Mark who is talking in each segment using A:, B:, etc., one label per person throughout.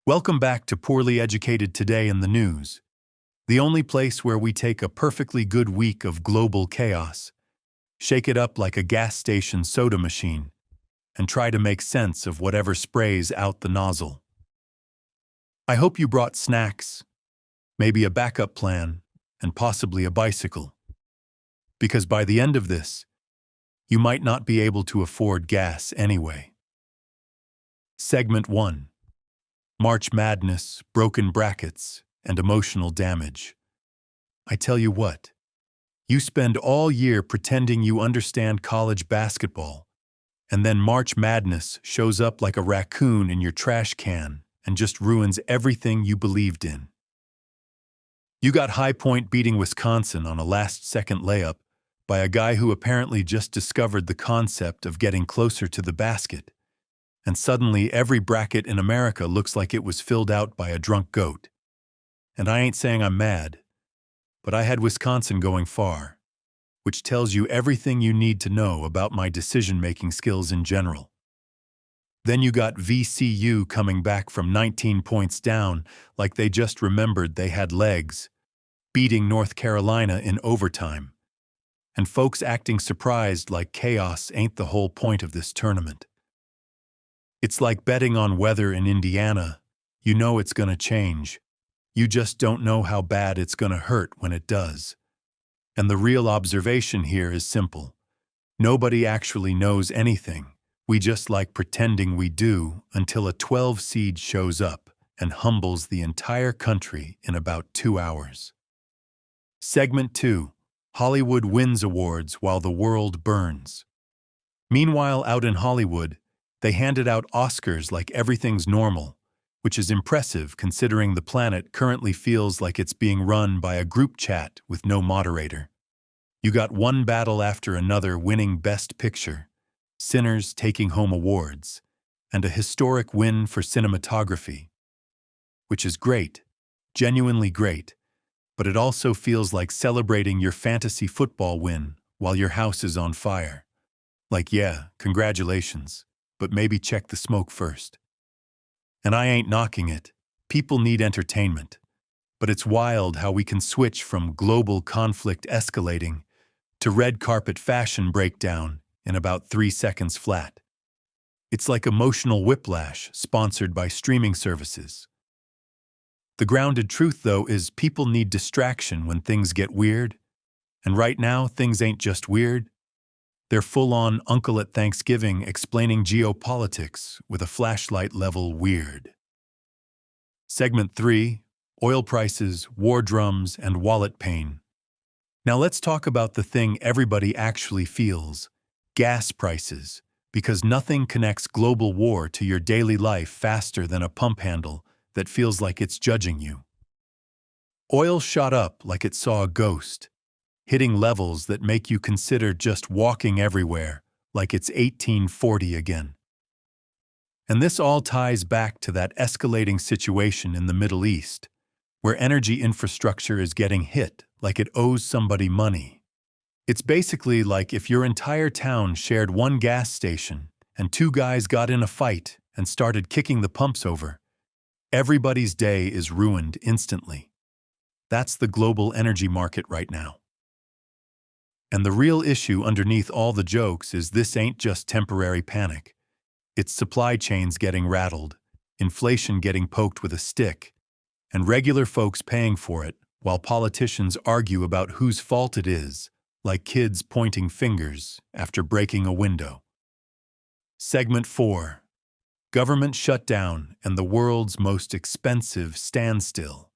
A: Welcome back to Poorly Educated Today in the News, the only place where we take a perfectly good week of global chaos, shake it up like a gas station soda machine, and try to make sense of whatever sprays out the nozzle. I hope you brought snacks, maybe a backup plan, and possibly a bicycle. Because by the end of this, you might not be able to afford gas anyway. Segment 1. March Madness, broken brackets, and emotional damage. I tell you what, you spend all year pretending you understand college basketball, and then March Madness shows up like a raccoon in your trash can and just ruins everything you believed in. You got High Point beating Wisconsin on a last-second layup by a guy who apparently just discovered the concept of getting closer to the basket. And suddenly every bracket in America looks like it was filled out by a drunk goat. And I ain't saying I'm mad, but I had Wisconsin going far, which tells you everything you need to know about my decision-making skills in general. Then you got VCU coming back from 19 points down like they just remembered they had legs, beating North Carolina in overtime, and folks acting surprised like chaos ain't the whole point of this tournament. It's like betting on weather in Indiana. You know it's gonna change. You just don't know how bad it's gonna hurt when it does. And the real observation here is simple. Nobody actually knows anything. We just like pretending we do until a 12 seed shows up and humbles the entire country in about 2 hours. Segment 2. Hollywood wins awards while the world burns. Meanwhile, out in Hollywood, they handed out Oscars like everything's normal, which is impressive considering the planet currently feels like it's being run by a group chat with no moderator. You got one battle after another winning Best Picture, Sinners taking home awards, and a historic win for cinematography. Which is great, genuinely great, but it also feels like celebrating your fantasy football win while your house is on fire. Like, yeah, congratulations. But maybe check the smoke first. And I ain't knocking it. People need entertainment. But it's wild how we can switch from global conflict escalating to red carpet fashion breakdown in about 3 seconds flat. It's like emotional whiplash sponsored by streaming services. The grounded truth, though, is people need distraction when things get weird. And right now, things ain't just weird. They're full-on uncle at Thanksgiving explaining geopolitics with a flashlight-level weird. Segment 3. Oil prices, war drums, and wallet pain. Now let's talk about the thing everybody actually feels, gas prices, because nothing connects global war to your daily life faster than a pump handle that feels like it's judging you. Oil shot up like it saw a ghost, hitting levels that make you consider just walking everywhere, like it's 1840 again. And this all ties back to that escalating situation in the Middle East, where energy infrastructure is getting hit like it owes somebody money. It's basically like if your entire town shared one gas station and 2 guys got in a fight and started kicking the pumps over. Everybody's day is ruined instantly. That's the global energy market right now. And the real issue underneath all the jokes is this ain't just temporary panic. It's supply chains getting rattled, inflation getting poked with a stick, and regular folks paying for it while politicians argue about whose fault it is, like kids pointing fingers after breaking a window. Segment 4. Government shutdown and the world's most expensive standstill.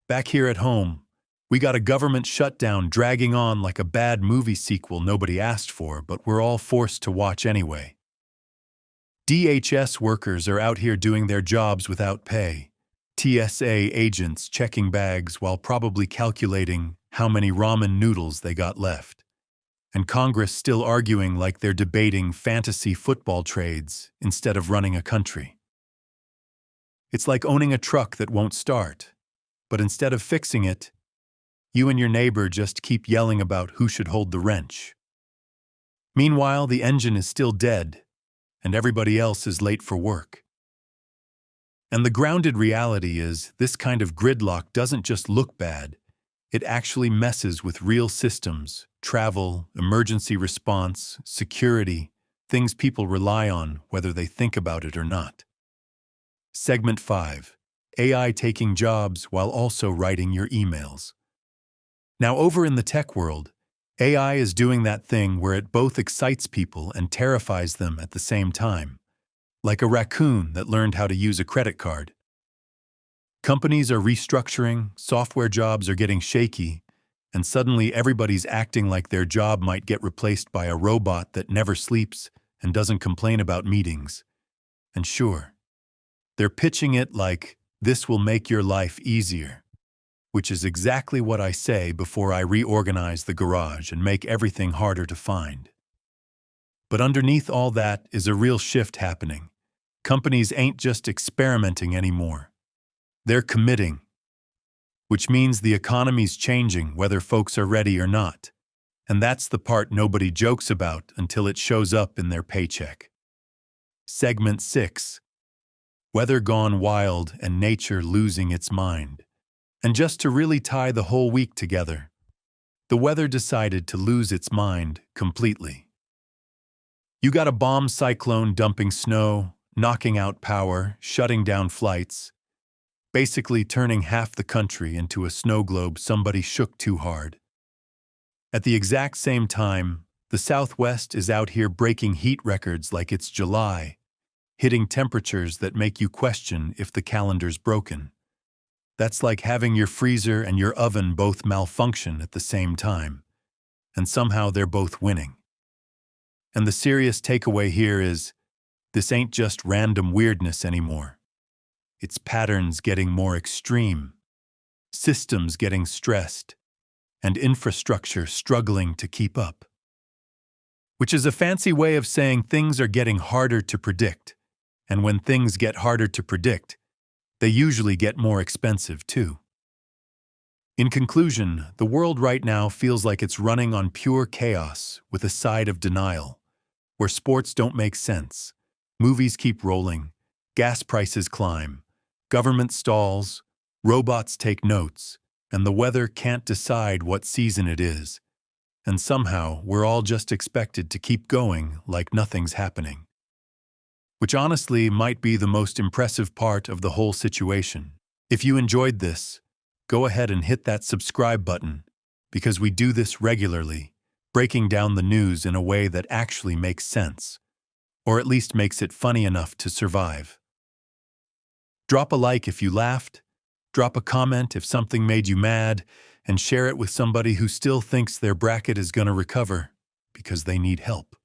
A: Back here at home, we got a government shutdown dragging on like a bad movie sequel nobody asked for, but we're all forced to watch anyway. DHS workers are out here doing their jobs without pay. TSA agents checking bags while probably calculating how many ramen noodles they got left. And Congress still arguing like they're debating fantasy football trades instead of running a country. It's like owning a truck that won't start, but instead of fixing it, you and your neighbor just keep yelling about who should hold the wrench. Meanwhile, the engine is still dead, and everybody else is late for work. And the grounded reality is this kind of gridlock doesn't just look bad, it actually messes with real systems, travel, emergency response, security, things people rely on whether they think about it or not. Segment 5. AI taking jobs while also writing your emails. Now, over in the tech world, AI is doing that thing where it both excites people and terrifies them at the same time, like a raccoon that learned how to use a credit card. Companies are restructuring, software jobs are getting shaky, and suddenly everybody's acting like their job might get replaced by a robot that never sleeps and doesn't complain about meetings. And sure, they're pitching it like, this will make your life easier, which is exactly what I say before I reorganize the garage and make everything harder to find. But underneath all that is a real shift happening. Companies ain't just experimenting anymore. They're committing, which means the economy's changing whether folks are ready or not. And that's the part nobody jokes about until it shows up in their paycheck. Segment 6. Weather gone wild and nature losing its mind. And just to really tie the whole week together, the weather decided to lose its mind completely. You got a bomb cyclone dumping snow, knocking out power, shutting down flights, basically turning half the country into a snow globe somebody shook too hard. At the exact same time, the Southwest is out here breaking heat records like it's July, hitting temperatures that make you question if the calendar's broken. That's like having your freezer and your oven both malfunction at the same time, and somehow they're both winning. And the serious takeaway here is, this ain't just random weirdness anymore. It's patterns getting more extreme, systems getting stressed, and infrastructure struggling to keep up. Which is a fancy way of saying things are getting harder to predict, and when things get harder to predict, they usually get more expensive too. In conclusion, the world right now feels like it's running on pure chaos with a side of denial, where sports don't make sense, movies keep rolling, gas prices climb, government stalls, robots take notes, and the weather can't decide what season it is. And somehow, we're all just expected to keep going like nothing's happening. Which honestly might be the most impressive part of the whole situation. If you enjoyed this, go ahead and hit that subscribe button, because we do this regularly, breaking down the news in a way that actually makes sense, or at least makes it funny enough to survive. Drop a like if you laughed, drop a comment if something made you mad, and share it with somebody who still thinks their bracket is going to recover because they need help.